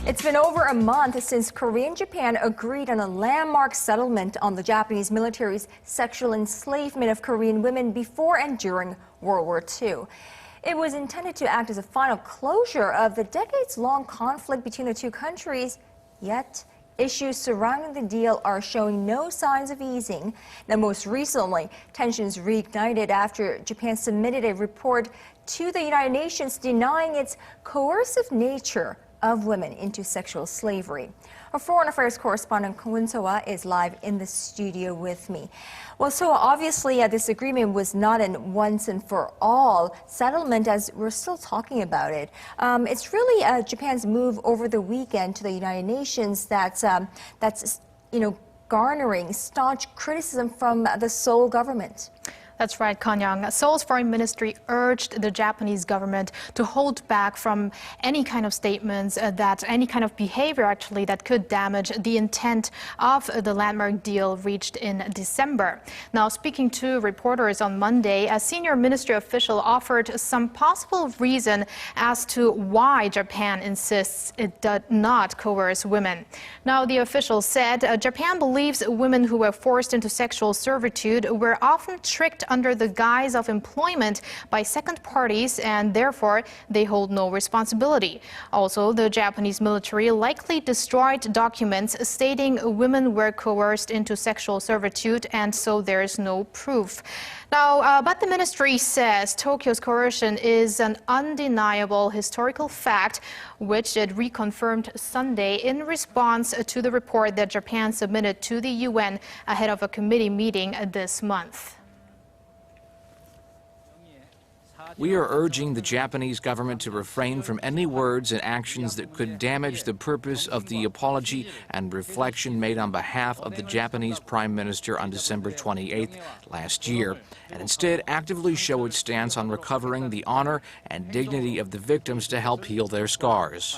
It's been over a month since Korea and Japan agreed on a landmark settlement on the Japanese military's sexual enslavement of Korean women before and during World War II. It was intended to act as a final closure of the decades-long conflict between the two countries, yet issues surrounding the deal are showing no signs of easing. Now, most recently, tensions reignited after Japan submitted a report to the United Nations denying its coercive nature of women into sexual slavery. Our foreign affairs correspondent Kwon Soa is live in the studio with me. Well, Soa, obviously this agreement was not an once and for all settlement, as we're still talking about it. It's really Japan's move over the weekend to the United Nations that's garnering staunch criticism from the Seoul government. That's right, Kanyang. Seoul's foreign ministry urged the Japanese government to hold back from any kind of statements any kind of behavior actually that could damage the intent of the landmark deal reached in December. Now, speaking to reporters on Monday, a senior ministry official offered some possible reason as to why Japan insists it does not coerce women. Now, the official said Japan believes women who were forced into sexual servitude were often tricked under the guise of employment by second parties, and therefore they hold no responsibility. Also, the Japanese military likely destroyed documents stating women were coerced into sexual servitude, and so there is no proof. Now, but the ministry says Tokyo's coercion is an undeniable historical fact, which it reconfirmed Sunday in response to the report that Japan submitted to the UN ahead of a committee meeting this month. We are urging the Japanese government to refrain from any words and actions that could damage the purpose of the apology and reflection made on behalf of the Japanese Prime Minister on December 28th last year, and instead actively show its stance on recovering the honor and dignity of the victims to help heal their scars.